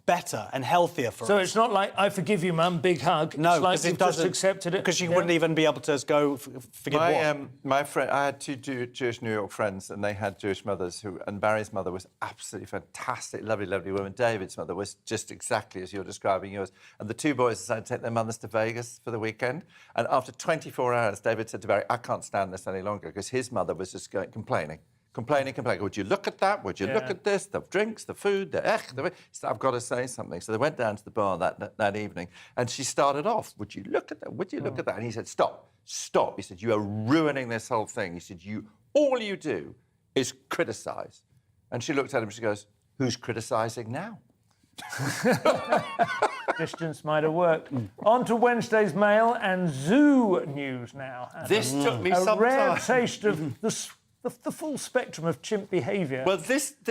better and healthier for us. So it's not like, I forgive you, Mum, big hug. No, it's like because you've just accepted it. Because you wouldn't even be able to just go, forgive what? My friend, I had two Jewish New York friends, and they had Jewish mothers and Barry's mother was absolutely fantastic, lovely, lovely woman. David's mother was just exactly as you're describing yours. And the two boys decided to take their mothers to Vegas for the weekend. And after 24 hours, David said to Barry, I can't stand this any longer, because his mother was just complaining. Would you look at that? Would you look at this? The drinks, the food, He said, I've got to say something. So they went down to the bar that evening, and she started off, would you look at that? Would you look at that? And he said, stop. He said, you are ruining this whole thing. He said, all you do is criticise. And she looked at him and she goes, who's criticising now? Distance might have worked. On to Wednesday's Mail and zoo news now. Adam. This took me some time. A rare taste of the full spectrum of chimp behaviour. Well,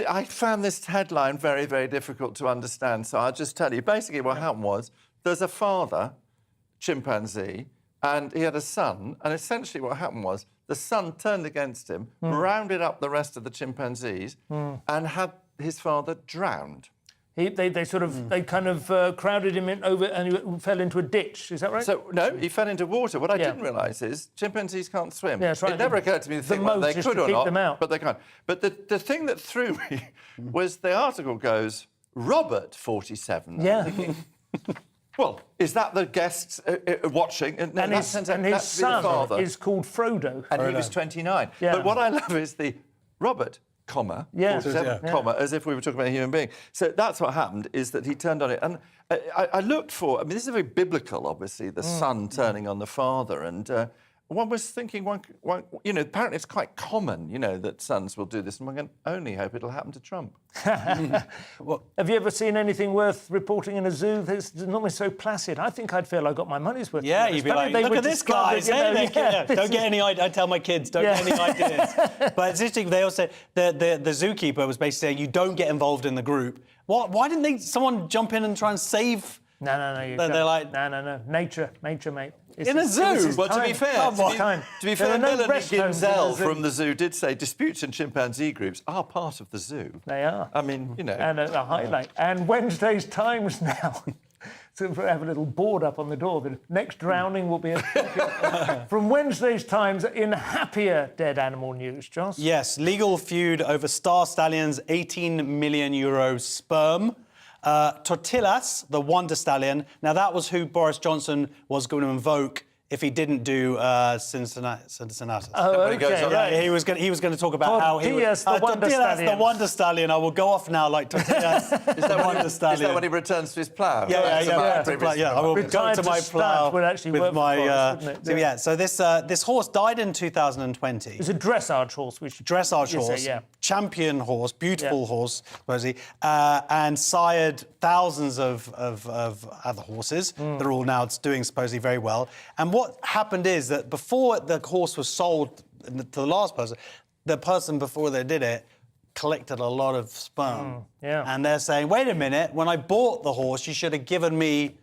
I found this headline very, very difficult to understand, so I'll just tell you. Basically, what happened was there's a father, chimpanzee, and he had a son, and essentially what happened was the son turned against him, rounded up the rest of the chimpanzees, and had his father drowned. They kind of crowded him over, and he fell into a ditch. Is that right? So no, he fell into water. What I didn't realise is chimpanzees can't swim. Yeah, that's right. It never occurred to me to think whether they could or not, but they can't. But the thing that threw me was the article goes, Robert, 47. Yeah. Thinking, well, is that the guests watching? And his son is called Frodo. And he was 29. Yeah. But what I love is the Robert, 47, as if we were talking about a human being. So that's what happened, is that he turned on it. And I looked for, this is very biblical, obviously, the son turning on the father. And one was thinking, apparently it's quite common, that sons will do this. And one can only hope it'll happen to Trump. Well, have you ever seen anything worth reporting in a zoo that's normally so placid? I think I'd feel I got my money's worth. Yeah, you'd be like, look at this guy. Don't get any ideas. I tell my kids, don't get any ideas. But it's interesting, they also, the zookeeper was basically saying, you don't get involved in the group. Why didn't someone jump in and try and save... No. They're like... No. Nature, mate. In a zoo? Well, to be fair, Melanie Ginzel from the zoo did say disputes in chimpanzee groups are part of the zoo. They are. And a highlight. And Wednesday's Times now. So we have a little board up on the door. The next drowning will be from Wednesday's Times in happier dead animal news, Joss. Yes, legal feud over Star Stallion's €18 million sperm. Tortillas, the Wonder Stallion. Now, that was who Boris Johnson was going to invoke if he didn't do Cincinnati. Oh, Everybody goes, okay. "Right." Yeah, he was going to talk about how he Tortillas, would... the Wonder Tortillas, the Stallion. Wonder Stallion. I will go off now like Tortillas, the Wonder Is Stallion. that when he returns to his plough? Yeah, That's about yeah. previous I will Retired go to my to plough stud would actually with work for my... Forrest, wouldn't it? So this horse died in 2020. It's a dressage horse, which Dressage Yes, horse, yeah. champion horse, beautiful Yeah. horse, supposedly, and sired thousands of other horses. They're all now doing supposedly very well. And what happened is that before the horse was sold to the last person, the person before they did it collected a lot of sperm. yeah. And they're saying, wait a minute, when I bought the horse, you should have given me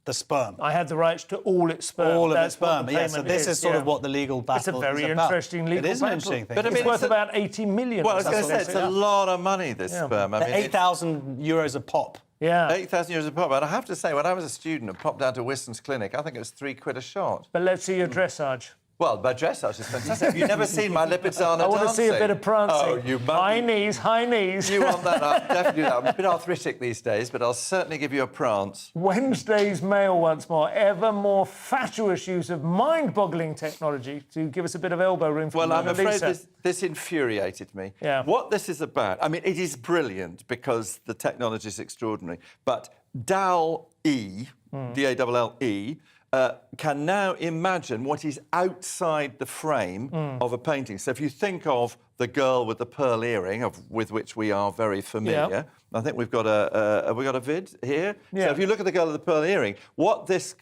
the sperm. I had the rights to all its sperm. All of That's its what sperm. the Yeah, so payment this is sort of what the legal battle It's a is very about. interesting legal It is an battle. interesting thing. But I mean, it's worth it's a- about 80 million. Well, I was going to say, That's it's what a they say. lot of money, this sperm. I mean, 8,000 euros a pop. Yeah. 8,000 euros a pop. And I have to say, when I was a student and popped down to Whiston's clinic, I think it was £3 a shot. But let's see your dressage. Well, my dressage is fantastic. Have you never seen my Lipizzaner I want to see a bit of prancing. Oh, you High must. knees. You want that? I'll definitely do that. I'm a bit arthritic these days, but I'll certainly give you a prance. Wednesday's Mail once more. Ever more fatuous use of mind-boggling technology to give us a bit of elbow room for Well, I'm Mona afraid Lisa. this infuriated me. Yeah. What this is about, I mean, it is brilliant because the technology is extraordinary, but DALL-E, D-A-L-L-E, can now imagine what is outside the frame of a painting. So if you think of the girl with the pearl earring, with which we are very familiar, I think we've got have we got a vid here? Yeah. So if you look at the girl with the pearl earring, what this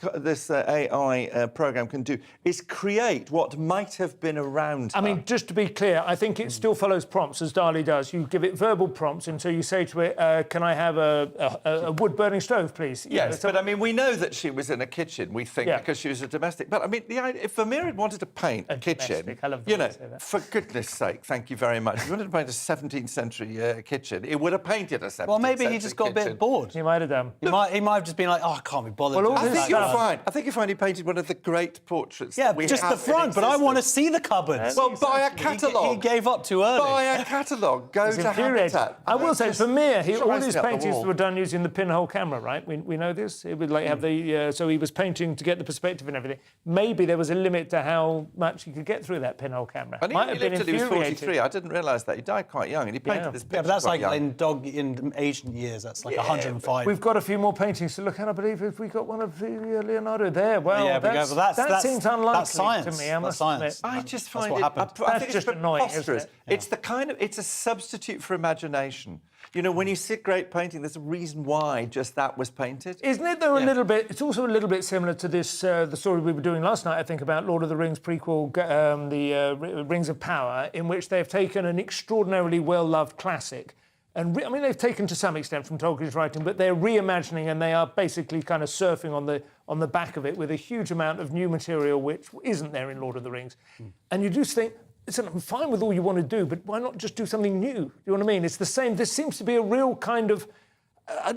AI program can do is create what might have been around I her. mean, just to be clear, I think it still follows prompts, as DALL-E does. You give it verbal prompts, and so you say to it, can I have a wood-burning stove, please? You Yes, know, but I mean, we know that she was in a kitchen, we think, Yeah. because she was a domestic. But I mean, if Vermeer had wanted to paint a kitchen, domestic, I love the you way know, you say that. for goodness sake, thank you very much. If you wanted to paint a 17th century kitchen, it would have painted a 17th Well, maybe century he just got a bit kitchen. bored. He might have done. He might have just been like, oh, I can't be bothered. Well, all doing I this that think you're stuff- now." fine. I think if only painted one of the great portraits. Yeah, that we just have the front, in but I want to existence. see the cupboards. Well, buy a catalogue. He gave up too early. Buy a catalogue. Go It's to infuriating. Habitat. I will say, Just Vermeer, all drives his me up the paintings wall. were done using the pinhole camera, right? We know this. It would like have the so he was painting to get the perspective and everything. Maybe there was a limit to how much he could get through that pinhole camera. And Might he have been lived till he was infuriated. 43. I didn't realise that. He died quite young, and he painted Yeah. this picture Yeah, but that's quite like young. in ancient years. That's like Yeah, 105. We've got a few more paintings to look at. I believe if we got one of Leonardo there. Well, Yeah, but that seems unlikely that's science. to me. I That's must science. admit. I just That's find what it. happened. I That's think just it's annoying, isn't preposterous. it? It's the kind of. It's a substitute for imagination. You know, when you see great painting, there's a reason why just that was painted. Isn't it, though, a little bit... It's also a little bit similar to this, the story we were doing last night, I think, about Lord of the Rings prequel, the Rings of Power, in which they've taken an extraordinarily well-loved classic and, I mean, they've taken to some extent from Tolkien's writing, but they're reimagining and they are basically kind of surfing on the back of it with a huge amount of new material which isn't there in Lord of the Rings. And you just think, listen, I'm fine with all you want to do, but why not just do something new? You know what I mean? It's the same. This seems to be a real kind of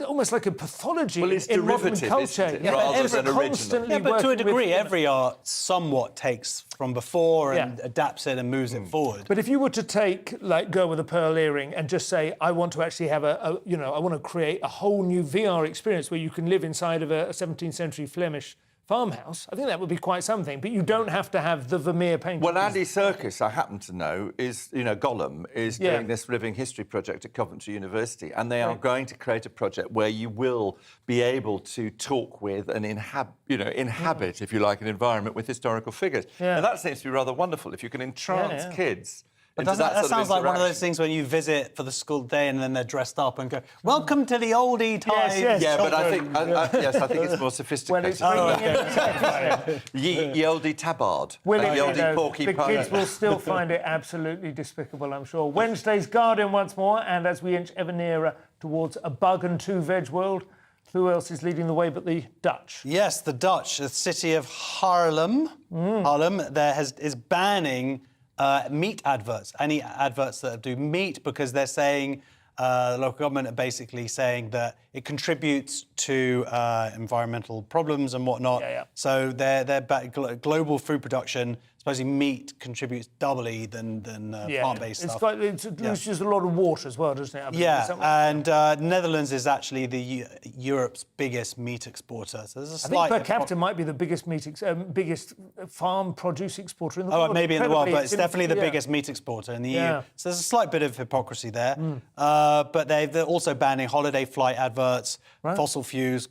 almost like a pathology Well, it's in modern derivative, culture. isn't it? Rather than original. Constantly Yeah, but to a working with degree, women. every art somewhat takes from before and Yeah. adapts it and moves it forward. But if you were to take, like, Girl with a Pearl Earring and just say, I want to actually have I want to create a whole new VR experience where you can live inside of a 17th century Flemish farmhouse, I think that would be quite something. But you don't have to have the Vermeer painting. Well, Andy Serkis, I happen to know, is, Gollum, is doing this living history project at Coventry University, and they are going to create a project where you will be able to talk with and inhabit, if you like, an environment with historical figures. Yeah. And that seems to be rather wonderful if you can entrance kids. But into that sort of sounds like one of those interaction. things when you visit for the school day and then they're dressed up and go, welcome to the oldie times. yes. Yeah, but I children." think, I think it's more sophisticated. Well, it's bringing in the tech, isn't it? Ye oldie tabard. Will and it, ye oldie you know, porky the pie. kids will still find it absolutely despicable, I'm sure. Wednesday's Guardian once more, and as we inch ever nearer towards a bug and two veg world, who else is leading the way but the Dutch? Yes, the Dutch, the city of Haarlem, is banning meat adverts, any adverts that do meat, because they're saying, the local government are basically saying that it contributes to environmental problems and whatnot. Yeah. So they're global food production is supposedly meat contributes doubly than plant-based stuff. It loses a lot of water as well, doesn't it? I mean, and Netherlands is actually Europe's biggest meat exporter. So there's a slight. I think per capita might be the biggest biggest farm produce exporter in the world. Oh, maybe in the world, but it's definitely the yeah. biggest meat exporter in the EU. Yeah. So there's a slight bit of hypocrisy there. But they're also banning holiday flight adverts, fossil fuels,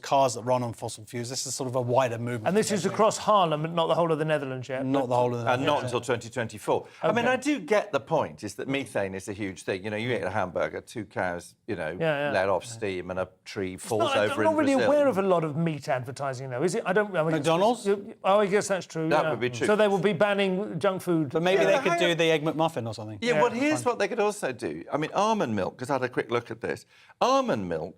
cars that run on fossil fuels. This is sort of a wider movement. And this is across Haarlem, but not the whole of the Netherlands yet. Not the whole of the And not until 2024. Okay. I mean, I do get the point, is that methane is a huge thing. You know, you eat a hamburger, 2 cows, let off steam and a tree falls over in Brazil. I'm not really aware of a lot of meat advertising, though, is it? McDonald's? I guess that's true. That would be true. So they will be banning junk food. But maybe they could do the Egg McMuffin or something. Yeah, well, here's what they could also do. I mean, almond milk, because I had a quick look at this. Almond milk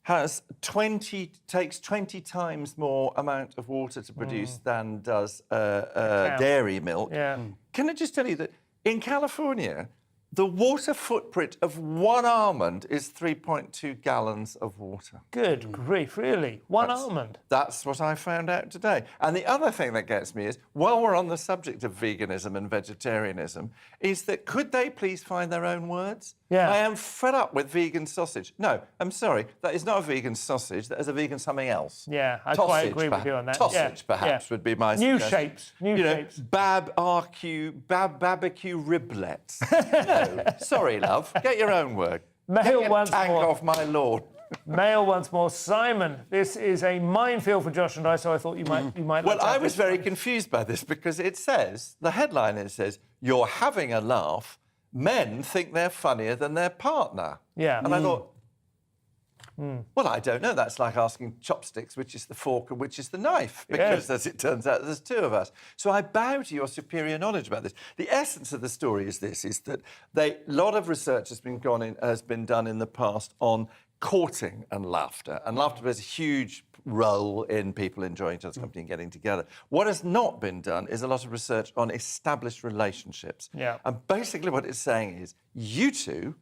takes 20 times more amount of water to produce than does dairy milk. Yeah. Can I just tell you that in California, the water footprint of one almond is 3.2 gallons of water. Good grief, really? One almond? That's what I found out today. And the other thing that gets me is, while we're on the subject of veganism and vegetarianism, is that could they please find their own words? Yeah. I am fed up with vegan sausage. No, I'm sorry, that is not a vegan sausage, that is a vegan something else. Yeah, I quite agree with you on that. Tossage, perhaps, would be my New suggestion. shapes, new shapes. Barbecue riblets. No, sorry, love, get your own word. Mail once tank more. off my lawn. Mail once more. Simon, this is a minefield for Josh and I, so I thought you might Well, like to I have was this very one. confused by this because it says, the headline it says, you're having a laugh, men think they're funnier than their partner. Yeah. And I thought, well, I don't know. That's like asking chopsticks which is the fork and which is the knife, because as it turns out, there's 2 of us. So I bow to your superior knowledge about this. The essence of the story is this, is that a lot of research has been done in the past on courting and laughter. And laughter plays a huge role in people enjoying each other's company and getting together. What has not been done is a lot of research on established relationships. Yeah. And basically what it's saying is, you two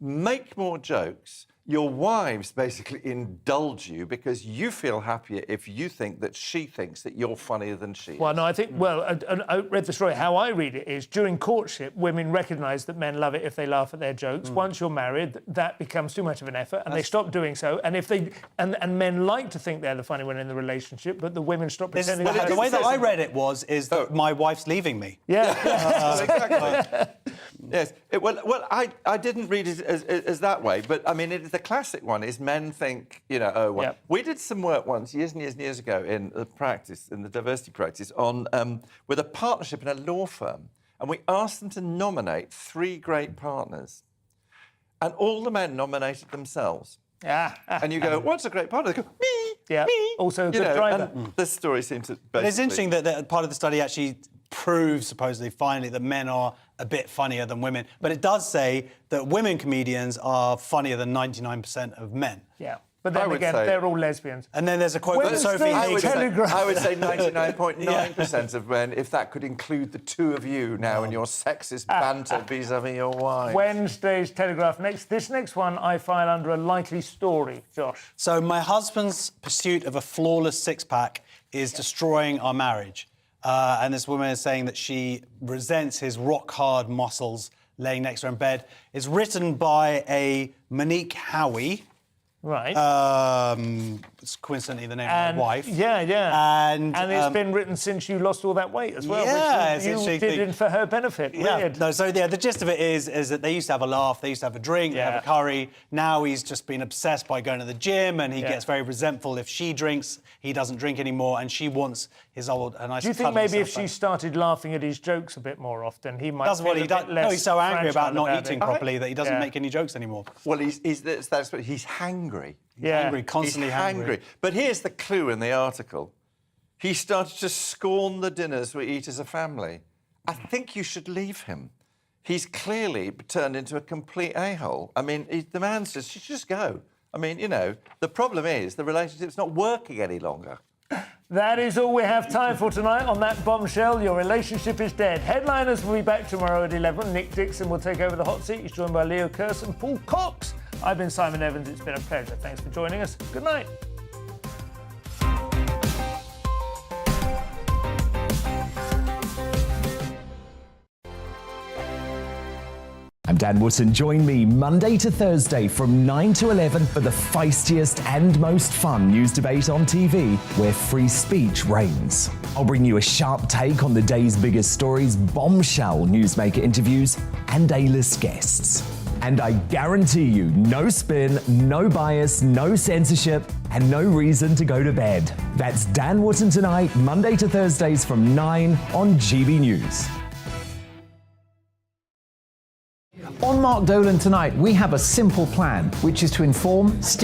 make more jokes. Your wives basically indulge you because you feel happier if you think that she thinks that you're funnier than she is. Well, no, I think, I read the story. How I read it is, during courtship, women recognise that men love it if they laugh at their jokes. Once you're married, that becomes too much of an effort, and they stop doing so. And if they and men like to think they're the funny one in the relationship, but the women stop pretending. The way that I read it is that my wife's leaving me. Yeah. Exactly. Yes. I didn't read it as that way, but I mean, the classic one is men think, We did some work once, years and years and years ago, in the diversity practice, on with a partnership in a law firm, and we asked them to nominate 3 great partners, and all the men nominated themselves. And you go, what's a great partner? They go, me, me. Also a good driver. And this story seems to basically... But it's interesting that part of the study actually proves, supposedly, finally, that men are a bit funnier than women. But it does say that women comedians are funnier than 99% of men. Yeah. But then again, they're all lesbians. And then there's a quote from Sophie I would Hagen. say 99.9% of men, if that could include the 2 of you now in your sexist banter vis-a-vis your wife. Wednesday's Telegraph. This next one I file under a likely story, Josh. So my husband's pursuit of a flawless six-pack is destroying our marriage. And this woman is saying that she resents his rock-hard muscles laying next to her in bed. It's written by a Monique Howie. Right. It's coincidentally the name of my wife. Yeah. And And it's been written since you lost all that weight as well. Yeah, which you did it for her benefit. Yeah. Weird. No, so the gist of it is that they used to have a laugh, they used to have a drink, they have a curry. Now he's just been obsessed by going to the gym, and he gets very resentful if she drinks. He doesn't drink anymore, and she wants his old. And I. Do you think maybe if she started laughing at his jokes a bit more often, he might? That's what he does. No, he's so angry about not eating it. properly that he doesn't make any jokes anymore. Well, he's hangry. He's angry, constantly hangry. But here's the clue in the article. He started to scorn the dinners we eat as a family. I think you should leave him. He's clearly turned into a complete a-hole. I mean, the man says, you should just go. I mean, the problem is the relationship's not working any longer. That is all we have time for tonight. On that bombshell, your relationship is dead. Headliners will be back tomorrow at 11. Nick Dixon will take over the hot seat. He's joined by Leo Kearse and Paul Cox. I've been Simon Evans. It's been a pleasure. Thanks for joining us. Good night. I'm Dan Wootton. Join me Monday to Thursday from 9 to 11 for the feistiest and most fun news debate on TV, where free speech reigns. I'll bring you a sharp take on the day's biggest stories, bombshell newsmaker interviews, and A-list guests. And I guarantee you, no spin, no bias, no censorship, and no reason to go to bed. That's Dan Wootton Tonight, Monday to Thursdays from 9 on GB News. On Mark Dolan Tonight, we have a simple plan, which is to inform, stimulate,